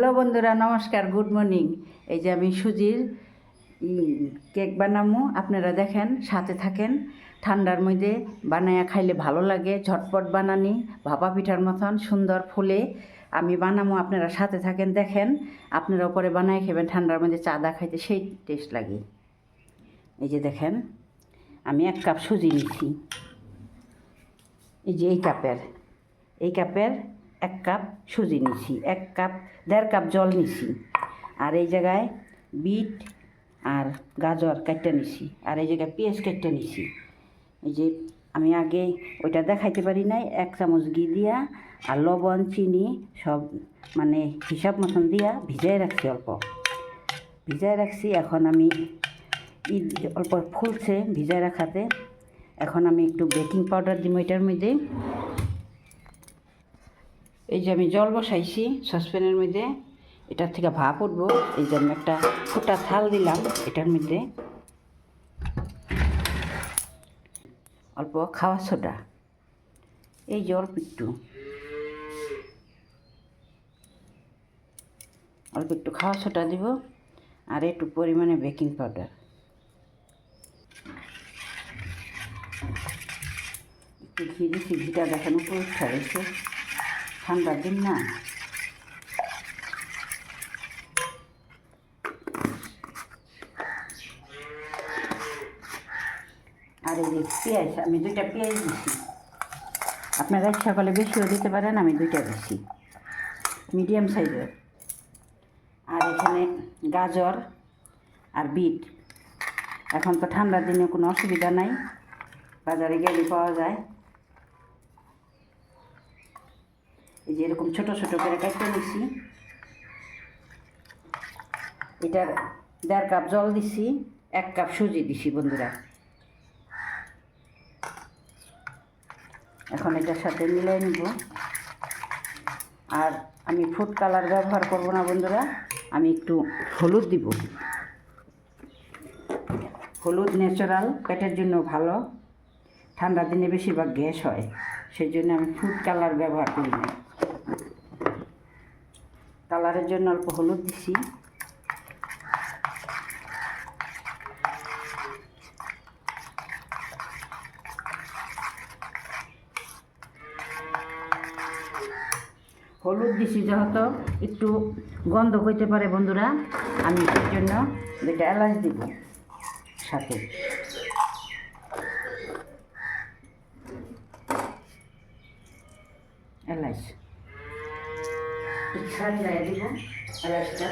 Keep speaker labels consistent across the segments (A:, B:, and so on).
A: Hello বন্ধুরা, নমস্কার, good morning. এই যে আমি সুজির কেক বানামো, আপনারা দেখেন, সাথে থাকেন। ঠান্ডার মধ্যে বানায়া খাইলে ভালো লাগে, ঝটপট বানানি, ভাপা পিঠার মতন সুন্দর ফুলে আমি বানামো। আপনারা সাথে থাকেন, দেখেন। আপনারা পরে বানায় খাবেন, ঠান্ডার মধ্যে চা দা খাইতে সেই টেস্ট লাগে। এই যে দেখেন, আমি 1 কাপ সুজি নিচ্ছি। এই যে এই কাপের 1 কাপ সুজি নিছি, 1.5 কাপ জল নিছি। আর এই জায়গায় বিট আর গাজর কাটতে নিছি, আর এই জায়গায় পেঁয়াজ কাটতে নিছি। এই যে আমি আগে ওইটা দেখাইতে পারি নাই, 1 চামচ ঘি দিয়া আর লবণ চিনি সব মানে হিসাব মতন দিয়া ভিজাই রাখছি, অল্প ভিজাই রাখছি। এখন আমি অল্প ফুলছে ভিজাই রাখাতে, এখন আমি একটু বেকিং পাউডার দিব এটার মধ্যে। এই যে আমি জল বসাইছি সসপ্যানের মধ্যে, এটার থেকে ভাপ উঠবো। এই যে আমি একটা ফুটা থাল দিলাম এটার মধ্যে, অল্প খাওয়া সোডা, এই যে অল্প একটু খাওয়া সোডা দিব, আর একটু পরিমাণে বেকিং পাউডার। একটু ঘি দিচ্ছি, ঘিটা দেখেন উপরে উঠা রয়েছে, ঠান্ডার দিন না। আর এই যে পেঁয়াজ, আমি 2টা পেঁয়াজ দিচ্ছি। আপনারা ইচ্ছা করলে বেশিও দিতে পারেন, আমি 2টা দিচ্ছি, মিডিয়াম সাইজের। আর এখানে গাজর আর বিট। এখন তো ঠান্ডার দিনে কোনো অসুবিধা নাই, বাজারে গেলে পাওয়া যায়। এই যে এরকম ছোটো ছোটো করে কাটতে নিচ্ছি। এটার 1.5 কাপ জল দিছি, 1 কাপ সুজি দিছি বন্ধুরা। এখন এটার সাথে মিলাই নিব। আর আমি ফুড কালার ব্যবহার করব না বন্ধুরা, আমি একটু হলুদ দিব। হলুদ ন্যাচারাল, পেটের জন্য ভালো, ঠান্ডার দিনে বেশিরভাগ গ্যাস হয়, সেই জন্য আমি ফুড কালার ব্যবহার করি না। কালারের জন্য অল্প হলুদ দিছি। হলুদ দিছি যেহেতু একটু গন্ধ হইতে পারে বন্ধুরা, আমি সেই জন্য 2টা এলাচ দিব সাথে। এলাচ ছাড়িয়ে দিব এলাচটা।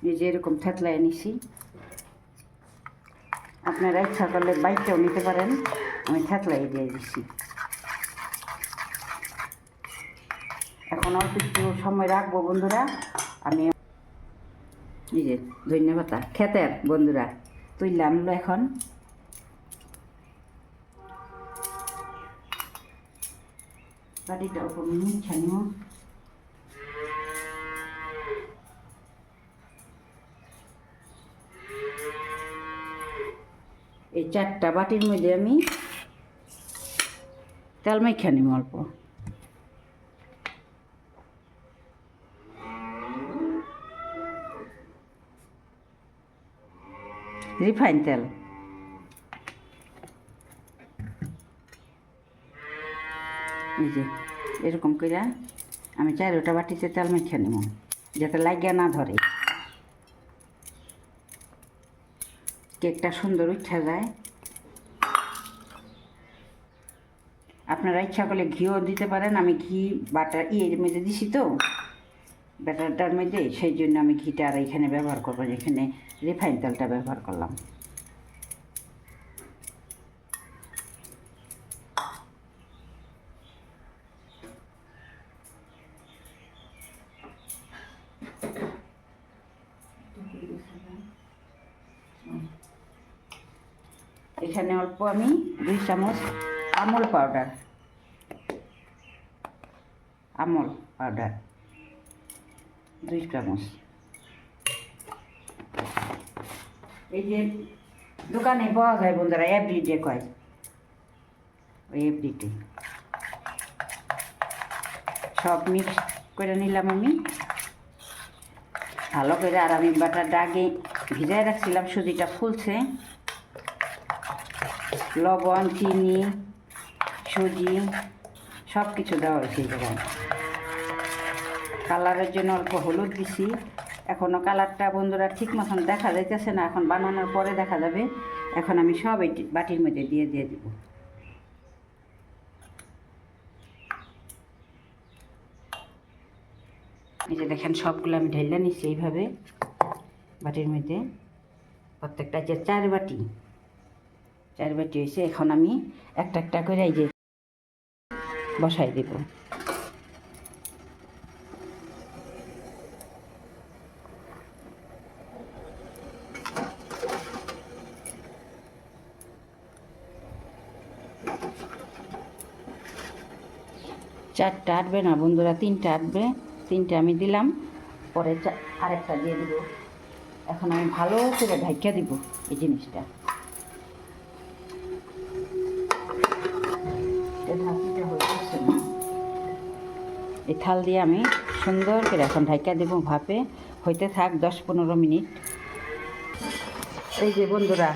A: এই যে এরকম থেতলায় নিছি, আপনারা ইচ্ছা করলে বাইকটাও নিতে পারেন, আমি থেতলাই দিয়ে দিচ্ছি। এখন অল্প একটু সময় রাখবো বন্ধুরা। আমি এই যে ধন্যবাদ খেতের বন্ধুরা তুললে আনলো। এখন বাটিটা উপর মুছা নিব। এই 4টা বাটির মধ্যে আমি তেল মাইখা নিব অল্প। রিফাইন তেল। এই যে এরকম করে আমি 4টা বাটিতে তেল মাইখা নিব, যাতে লাগিয়া না ধরে, কেকটা সুন্দর উঠা যায়। আপনারা ইচ্ছা করলে ঘিও দিতে পারেন, আমি ঘি বাটার এর মধ্যে দিছি তো ব্যাটারটার মধ্যে, সেই জন্য আমি ঘিটা আর এখানে ব্যবহার করবো, যেখানে রিফাইন তেলটা ব্যবহার করলাম। এখানে অল্প আমি 2 চামচ আমুল পাউডার 2 চামচ। এই যে দোকানে পাওয়া যায় বন্ধুরা, এভরিডে কয়, ওই এভরিডে। সব মিক্স করে নিলাম আমি ভালো করে। আর আমি বাটারটা আগে ভিজায় রাখছিলাম, সুজিটা ফুলছে। লবণ, চিনি, সুজি সব কিছু দেওয়া হয়েছে এই জায়গায়। কালারের জন্য অল্প হলুদ দিছি। এখনও কালারটা বন্ধুরা ঠিক মতন দেখা যাইতেছে না, এখন বানানোর পরে দেখা যাবে। এখন আমি সব এই বাটির মধ্যে দিয়ে দিব। এই যে দেখেন সবগুলো আমি ঢেলে নিচ্ছি এইভাবে বাটির মধ্যে। প্রত্যেকটা যে 4 বাটি হয়েছে। এখন আমি একটা একটা করে এই যে বসাই দেব। চারটা আটবে না বন্ধুরা, 3টা আটবে। 3টে আমি দিলাম, পরে আরেকটা দিয়ে দিব। এখন আমি ভালো করে ঢাইকা দিব এই জিনিসটা। এই থাল দিয়ে আমি সুন্দর করে এখন ঢাইকা দেব ভাপে। হইতে থাক 10-15 মিনিট। এই যে বন্ধুরা,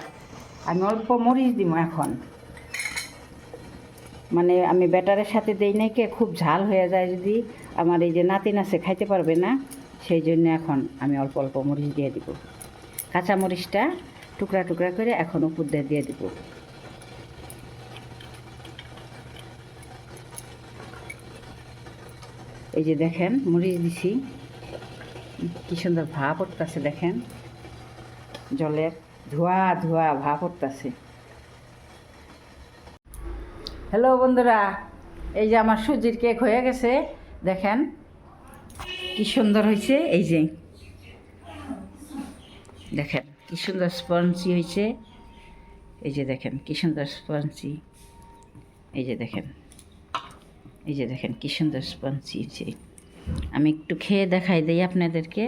A: আমি অল্প মরিচ দিব এখন। মানে আমি ব্যাটারের সাথে দেই নাকি খুব ঝাল হয়ে যায়, যদি আমার এই যে নাতি নাচে খাইতে পারবে না, সেই জন্য এখন আমি অল্প অল্প মরিচ দিয়ে দিব। কাঁচা মরিচটা টুকরা টুকরা করে এখন উপর দিয়ে দিব। এই যে দেখেন মরিচ দিছি, কি সুন্দর ভাপ উঠতেছে। দেখেন জলের ধোয়া ধোয়া ভাপ উঠতেছে। হ্যালো বন্ধুরা, এই যে আমার সুজির কেক হয়ে গেছে। দেখেন কি সুন্দর হয়েছে। এই যে দেখেন কি সুন্দর স্পঞ্জি হয়েছে। এই যে দেখেন কি সুন্দর স্পঞ্জি। এই যে দেখেন কি সুন্দর স্পঞ্জি হয়েছে। আমি একটু খেয়ে দেখাই দিই আপনাদেরকে।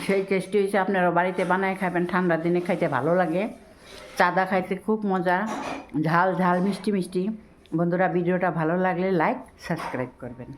A: সেই টেস্টি হয়েছে। আপনারা বাড়িতে বানায় খাবেন, ঠান্ডার দিনে খাইতে ভালো লাগে। চাঁদা খাইতে খুব মজা, ঝাল ঝাল মিষ্টি মিষ্টি। বন্ধুরা ভিডিওটা ভালো লাগলে লাইক সাবস্ক্রাইব করবেন।